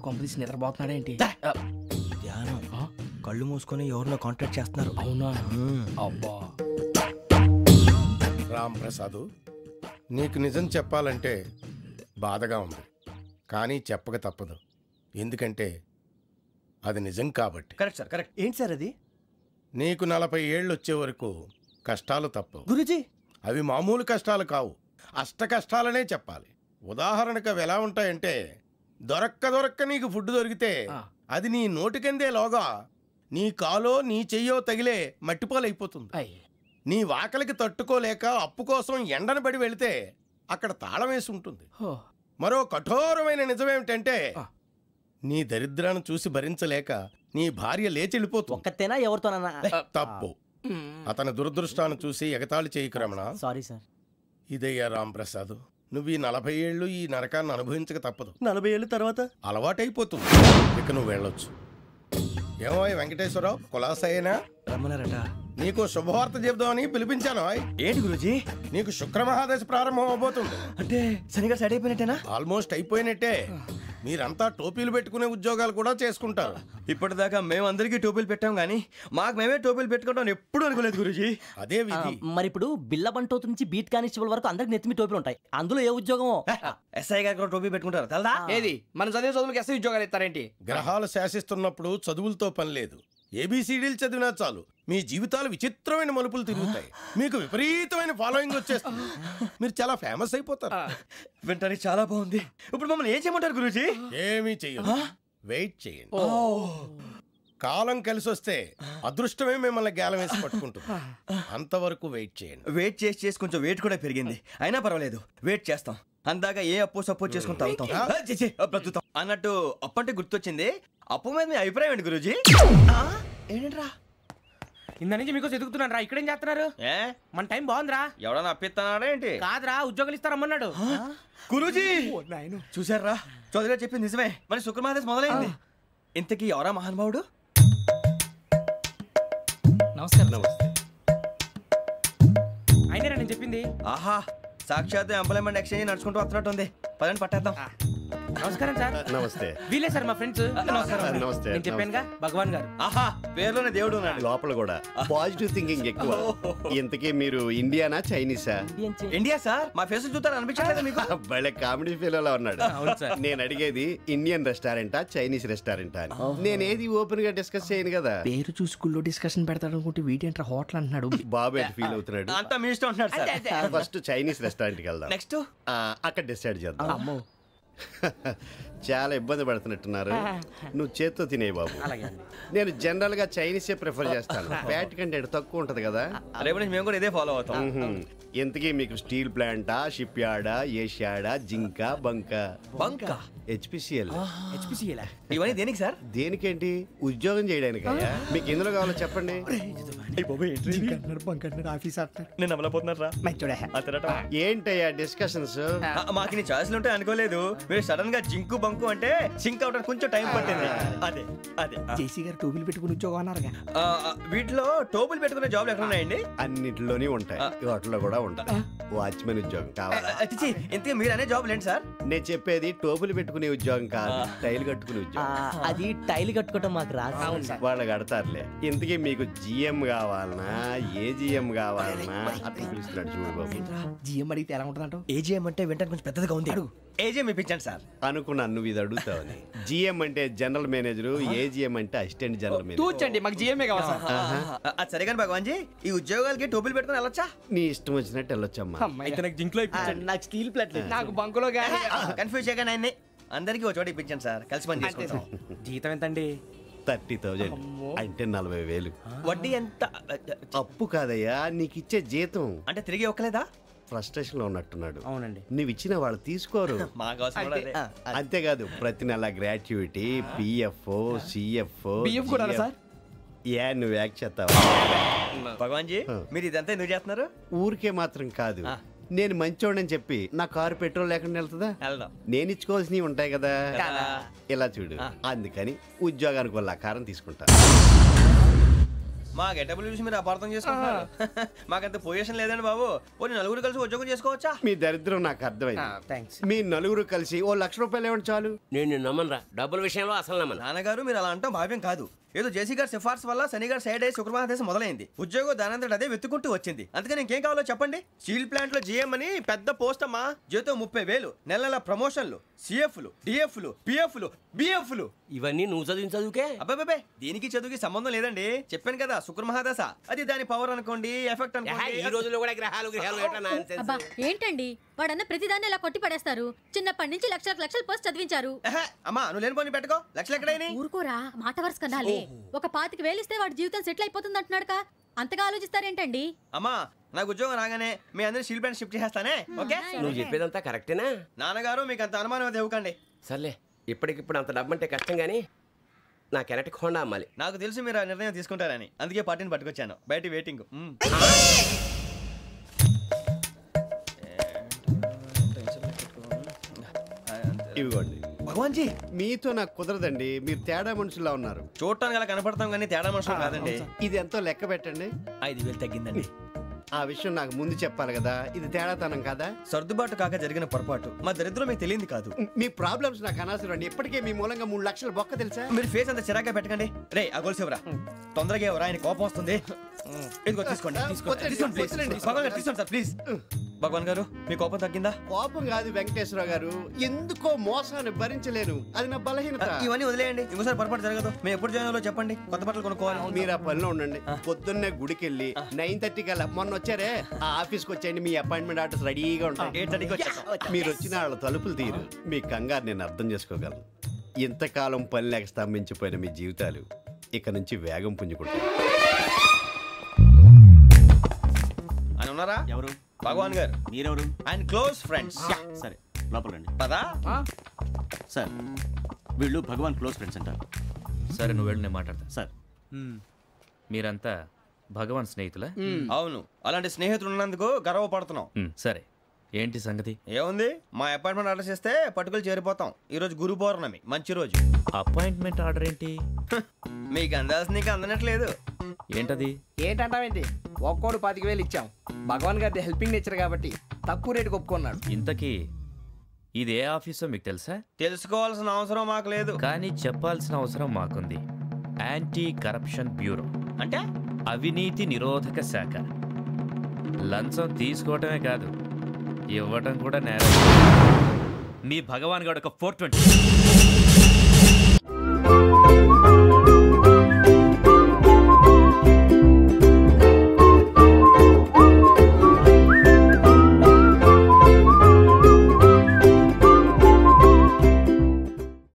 కొంపదీసి నిద్రపోతున్నాడేంటి? ధ్యానం కళ్ళు మూసుకొని ఎవరినో కాంటాక్ట్ చేస్తున్నారు. అవునా? అబ్బా రామ్ ప్రసాద్, నీకు నిజం చెప్పాలంటే బాధగా ఉంది, కానీ చెప్పక తప్పదు. ఎందుకంటే అది నిజం కాబట్టి. Correct sir, correct. ఏంటి సార్ అది? నీకు 40 ఏళ్ళు వచ్చే వరకు కష్టాలు తప్పవు గురూజీ. అవి మామూలు కష్టాలు కావు, అష్ట కష్టాలనే చెప్పాలి. ఉదాహరణకు అవి ఎలా ఉంటాయంటే, దొరక్క నీకు ఫుడ్ దొరికితే అది నీ నోటికందే లోగా నీ కాలో నీ చెయ్యో తగిలే మట్టిపాలైపోతుంది. నీ వాకలికి తట్టుకోలేక అప్పు కోసం ఎండను పడి వెళితే అక్కడ తాళం వేసి ఉంటుంది. మరో కఠోరమైన నిజమేమిటంటే, నీ దరిద్రాన్ని చూసి భరించలేక నీ భార్య లేచి వెళ్ళిపోతుంది. ఒక్కతేనా ఎవరితోనన్నా? తప్పు. అతని దురదృష్టాన్ని చూసి ఎగతాళి చేయకు రమణ. Sorry sir. ఇదయ్యా రాంప్రసాద్, నువ్వు ఈ 40 ఏళ్ళు ఈ నరకాన్ని అనుభవించక తప్పదు. 40 ఏళ్ళ తర్వాత అలవాటైపోతుంది. ఇక నువ్వు వెళ్ళొచ్చు. ఏమో వెంకటేశ్వరరావు, కులాసైనా రమ్మన్నారట. నీకు శుభవార్త చెబుదామని పిలిపించాను. ఏంటి గురూజీ? నీకు శుక్రమహాదశ ప్రారంభం అవబోతుంది. అంటే శనిగా సెట్ అయిపోయినట్టేనా? ఆల్మోస్ట్ అయిపోయినట్టే. మీరంతా టోపీలు పెట్టుకునే ఉద్యోగాలు కూడా చేసుకుంటారు. ఇప్పటిదాకా మేమందరికీ టోపీలు పెట్టాం గానీ మాకు మేమే టోపీలు పెట్టుకుంటాం ఎప్పుడు అనుకోలేదు గురూజీ. అదే విధి. మరి ఇప్పుడు బిల్ల బంటోతు నుంచి బీట్ కానిస్టేబుల్ వరకు అందరికి నెత్తిమి టోపీలు ఉంటాయి. అందులో ఏ ఉద్యోగమో? ఎస్ఐ గారు కూడా టోపీ పెట్టుకుంటారు తెలదా? ఏది మన చదివే చదువులకు ఎస్ఐ ఉద్యోగాలు ఇస్తారేంటి? గ్రహాలు శాసిస్తున్నప్పుడు చదువులతో పని లేదు. ఏబిసిడీలు చదివినా చాలు మీ జీవితాలు విచిత్రమైన మలుపులు తిరుగుతాయి. మీకు విపరీతమైన ఫాలోయింగ్ వచ్చేస్తుంది. మీరు చాలా ఫేమస్ అయిపోతారు. వింటానికి చాలా బాగుంది. ఇప్పుడు మమ్మల్ని ఏం చేయమంటారు గురూజీ? ఏమీ చెయ్యదు, వెయిట్ చేయండి. కాలం కలిసి వస్తే అదృష్టమే మిమ్మల్ని గేలం వేసి పట్టుకుంటుంది. అంతవరకు వెయిట్ చేయండి. వెయిట్ చేసి కొంచెం వెయిట్ కూడా పెరిగింది. అయినా పర్వాలేదు, వెయిట్ చేస్తాం. అందాక ఏ అప్పు సపోర్ట్ చేసుకుని తాగుతాం అన్నట్టు. అప్పు అంటే గుర్తొచ్చింది. అప్పు మీద మీ అభిప్రాయం ఏంటి గురూజీ? ఏంటరా ఇంత నుంచి మీకు ఎదుగుతున్నాను రా. ఇక్కడేం చేస్తున్నారు? మన టైం బాగుందిరా. ఎవడన్నా అప్పిస్తున్నాడా ఏంటి? కాదురా, ఉద్యోగాలు ఇస్తారమ్మన్నాడు గురూజీ. చూసారా, చౌదరిగా చెప్పింది నిజమే. మరి శుక్రమహాదేశ్ మొదలైంది. ఇంతకీ ఎవరా మహానుభావుడు? నమస్కారం. నమస్తే. అయినా నేను చెప్పింది. ఆహా, సాక్షాత్ ఎంప్లాయ్మెంట్ ఎక్స్చేంజ్ నడుచుకుంటూ వస్తున్నట్టు ఉంది. పదండి పట్టేద్దాం. నమస్కారం సార్. నమస్తే. వీలే సార్ మా ఫ్రెండ్స్. నమస్తే. నేను చెప్పానుగా భగవాన్ గారు. ఆహా, పేర్లోనే దేవుడు ఉన్నాడు. లోపల కూడా పాజిటివ్ థింకింగ్ ఎక్కువ. ఇంతకీ మీరు ఇండియానా చైనీసా? India sir. మా ఫేస్ చూస్తారు అనిపించలేదు మీకు? భలే కామెడీ ఫీల్ అలా ఉన్నాడు. నేను అడిగేది ఇండియన్ రెస్టారెంటా చైనీస్ రెస్టారెంటా అని. నేనేది ఓపెన్ గా డిస్కస్ చేయను కదా. పేరు చూసి స్కూల్లో డిస్కషన్ పెడతాడు అనుకుంటే వీటేంట్రా హోటల్ అంటున్నాడు. బాబు ఎట్ ఫీల్ అవుతున్నాడు? అంతా మీ ఇష్టం అంటున్నాడు సార్. ఫస్ట్ చైనీస్ రెస్టారెంట్ కి వెళ్దాం. నెక్స్ట్ అక్కడ డిసైడ్ చేద్దాం. చాలా ఇబ్బంది పడుతున్నట్టున్నారు. నువ్వు చేత్తో తినే బాబు. నేను జనరల్ గా చైనీసే ప్రిఫర్ చేస్తాను. ఫ్యాట్ కంటెంట్ తక్కువ ఉంటది కదా. రేపు నుంచి మేము కూడా ఇదే ఫాలో అవుతాం. ఇంతకీ మీకు స్టీల్ ప్లాంటా, షిప్ యార్డా, ఏషియాడా, జింక, బంక, హెచ్పిసిఎల్. ఇవన్నీ దేనికి సార్? దేనికేంటి? ఉద్యోగం చేయడానికి. మీకు ఎందులో కావాలో చెప్పండి. నేను అమలపోతున్నారా? ఏంటయ్యా డిస్కషన్స్? మాకు నీ ఛాయిస్లు ఉంటాయి అనుకోలేదు. మీరు సడన్ గా జింకు బంకు అంటే సింక్ అవడానికి కొంచెం టైం పట్టింది. అదే అదే జేసీ గారు టోపీలు పెట్టుకుని ఉద్యోగం అన్నారుగా. వీటిలో టోపులు పెట్టుకునే జాబ్లు ఎక్కడ ఉన్నాయండి? అన్నిటిలోనే ఉంటాయి. వాటిలో కూడా ఉంటాయి. వాచ్మెన్ ఉద్యోగం కావాలా? ఇంతకీ మీరు అనే జాబ్ ఏంటి సార్? నేను చెప్పేది టోపులు పెట్టుకునే ఉద్యోగం కాదు, టైల్ కట్టుకునే ఉద్యోగం. అది టైల్ కట్టుకోవటం మాకు రాదు. వాళ్ళు కడతారులే. ఇంతకీ మీకు జిఎం కావాలనా, ఏ జిఎం కావాలనా? అట్లా పిలుస్తున్నాడు చూడు బాబు. జిఎం అడిగితే ఎలా ఉంటుందంట? ఏజిఎం అంటే వింటానికి కొంచెం పెద్దగా ఉంది. ఏజిఎం ఇప్పించండి సార్. అనుకున్నాను నువ్వు ఇది అడుగుతావని. జిఎం అంటే జనరల్ మేనేజర్, ఏజిఎం అంటే అసిస్టెంట్ జనరల్ మేనేజర్. తూచండి, మాకు జిఎంఏ కావాలి సార్. అది సరే కానీ భగవాన్ జీ, ఈ ఉద్యోగాలకి టోపులు పెట్టుకుని వెళ్ళొచ్చా? నీ ఇష్టం వచ్చినట్టు వెళ్ళొచ్చమ్మా. నాకు స్టీల్ ప్లేట్, నాకు బంకులో గానీ కన్ఫ్యూజ్ చేయగానే ఆయన్ని అందరికీ ఒక చోట ఇప్పించండి సార్. కలిసి పని చేసుకుంటాం. జీతం ఎంతండి? 30,000 అంటే 40,000. వడ్డీ ఎంత? అప్పు కాదయ్యా, నీకు ఇచ్చే జీతం. అంటే తిరిగి ఒక్కలేదా? ఫ్రస్ట్రేషన్ లో ఉన్నట్టున్నాడు. అవునండి. నువ్వు ఇచ్చిన వాళ్ళు తీసుకోరు. అంతేకాదు ప్రతి నెల గ్రాట్యుటీ, పిఎఫ్, సిఎఫ్ కూడా సార్. ఏ నువ్వు యాక్ట్ చేస్తావా? భగవాన్ జీ, మీరు ఇదంతా ఎందుకు చేస్తున్నారు? ఊరికే మాత్రం కాదు, నేను మంచోడని చెప్పి నా కారు పెట్రోల్ లేకుండా వెళ్తుందా? నేను ఇచ్చుకోవాల్సినవి ఉంటాయి కదా. ఇలా చూడు, అందుకని ఉద్యోగానికి వాళ్ళ ఆకారం తీసుకుంటా. మా గెటబుల్ చూసి మీరు అపార్థం చేసుకుంటున్నారు. మాకంత పొజిషన్ లేదండి బాబు. పోనీ నలుగురు కలిసి ఉద్యోగం చేసుకోవచ్చా? మీ దరిద్రం నాకు అర్థమైంది. థ్యాంక్స్. మీ నలుగురు కలిసి ₹1,00,000 ఇవ్వండి చాలు. నేను నమ్మనరా, డబ్బుల విషయంలో అసలు నమ్మను. నాన్నగారు మీరు అలా అంటాం భావ్యం కాదు. ఏదో జేసీ గారి సిఫార్సు వల్ల శని గారు సైడ్ అయ్యి శుక్రవారం మొదలైంది. ఉద్యోగం దానంతటి అదే వెతుకుంటూ వచ్చింది. అందుకని ఇంకేం కావాలో చెప్పండి. స్టీల్ ప్లాంట్ లో జీఎం అని పెద్ద పోస్ట్ అమ్మా. జీతం 30,000, నెల నెల ప్రమోషన్లు, సిఎఫ్లు, డిఎఫ్లు, పిఎఫ్లు, బిఎఫ్లు. ఇవన్నీ నువ్వు చదివిన చదువుకే. అబ్బాబే దీనికి చదువుకి సంబంధం లేదండి. చెప్పాను కదా శుక్ర మహాదశ. అది దాని పవర్ అనుకోండి, ఎఫెక్ట్ ఈ అనుకోండి. రోజుల్లో కూడా గ్రహాలు ఏటా nonsense. అబ్బా ఏంటండి వాడన్న ప్రతిదాన్ని ఇలా కొట్టి పడేస్తారు. చిన్నప్పటి నుంచి లక్షలు పోస్ట్ చదివించారు. అమ్మా నువ్వు లేని పోనీ పెట్టుకో. లక్షలు ఎక్కడైనా ఊరుకోరా, మాట వరుస కనాలి. ఒక 25,000 ఇస్తే వాడి జీవితం సెటిల్ అయిపోతుంది అంటున్నాడుగా. అంతగా ఆలోచిస్తారేంటండి? అమ్మా నాకు ఉద్యోగం రాగానే మీ అందరూ స్టీల్ ప్లాంట్ షిఫ్ట్ చేస్తానే. ఓకే నువ్వు చెప్పేదంతా కరెక్టేనా? నాన్నగారు మీకు అంత అనుమానం అయితే ఇవ్వకండి. సర్లే, ఇప్పటికిప్పుడు అంత డబ్బు అంటే కష్టం గానీ నా కెనటిక్ హోండా అమ్మాలి. నాకు తెలుసు మీరు ఆ నిర్ణయం తీసుకుంటారని, అందుకే పార్టీని పట్టుకొచ్చాను. బయట వెయిటింగ్. ఇవ్వండి. భగవాన్ జీ మీతో నాకు కుదరదండి. మీరు తేడా మనుషుల్లా ఉన్నారు. చూడటానికి అలా కనపడతాం కానీ తేడా మనుషులు కాదండి. ఇది ఎంతో లెక్క పెట్టండి. 5,000 తగ్గిందండి. ఆ విషయం నాకు ముందు చెప్పాలి కదా. ఇది తేడాతనం కదా. సర్దుబాటు కాక జరిగిన పొరపాటు. మా దరిద్రం మీకు తెలియదు కాదు. మీ ప్రాబ్లమ్స్ నాకు అనవసరం అండి. ఇప్పటికే మీ మూలంగా 3 లక్షల బొక్క తెలుసా? మీరు ఫేస్ అంత చిరాగ్గా పెట్టకండి. రే ఆ గొలుసేవరా, తొందరగా ఎవరా, ఆయన కోపం వస్తుంది. ఇదిగో తీసుకోండి. తీసుకోండి ప్లీజ్. భగవాన్ గారు తీసుకోండి సార్ ప్లీజ్. భగవాన్ గారు మీ కోపం తగ్గిందా? కోపం కాదు వెంకటేశ్వర గారు, ఎందుకో మోసాన్ని భరించలేను. అది నా బలహీనత. ఇవన్నీ వదిలేయండి. ఇంకోసారి పొరపాటు జరగదు. మేము ఎప్పుడు జాయిన్ అవ్వాలో చెప్పండి. కొత్త బట్టలు కొనుక్కోవాలి. మీరు ఆ పనిలో ఉండండి. పొద్దున్నే గుడికి వెళ్ళి 9:30 కల్లా, మొన్న వచ్చారే ఆ ఆఫీస్కి వచ్చేయండి. మీ అపాయింట్మెంట్ ఆర్డర్స్ రెడీగా ఉంటాయి. 8:30కి వచ్చేస్తాం. మీరు వచ్చిన వాళ్ళ తలుపులు తీరు. మీ కంగారు నేను అర్థం చేసుకోగలను. ఇంతకాలం పని లేక స్తంభించిపోయిన మీ జీవితాలు ఇక నుంచి వేగం పుంజుకుంటాయి. ఆయన ఉన్నారా? ఎవరు? భగవాన్ గారు. మీరెవరు? ఆయన క్లోజ్ ఫ్రెండ్స్. సరే లోపల రండి. పదా సార్ వీళ్ళు భగవాన్ క్లోజ్ ఫ్రెండ్స్ అంటారు. సరే నువ్వు వెళ్ళి నేను మాట్లాడతా. సార్ మీరంతా భగవాన్ స్నేహితులా? అవును, అలాంటి స్నేహితులు ఉన్నందుకు గర్వపడుతున్నాం. సరే ఏంటి సంగతి? ఏముంది, మా అపాయింట్మెంట్ ఆర్డర్ చేస్తే పట్టుకులు చేరిపోతాం. ఈ రోజు గురు పౌర్ణమి, మంచి రోజు. అపాయింట్మెంట్ ఆర్డర్ ఏంటి? మీకు అందాల్సిన నీకు అందనట్లేదు. ఏంటది? ఏంటంటావేంటి? ఒక్కోడు 25,000 ఇచ్చాం. భగవాన్ గారి హెల్పింగ్ నేచర్ కాబట్టి తక్కువ రేటుకి ఒప్పుకున్నాడు. ఇంతకీ ఇది ఏ ఆఫీసో మీకు తెలుసా? తెలుసుకోవాల్సిన అవసరం మాకు లేదు. కానీ చెప్పాల్సిన అవసరం మాకుంది. యాంటీ కరప్షన్ బ్యూరో అంటే అవినీతి నిరోధక శాఖ. లంచం తీసుకోవటమే కాదు, ఇవ్వటం కూడా నేరం. మీ భగవాన్ గారు ఒక 420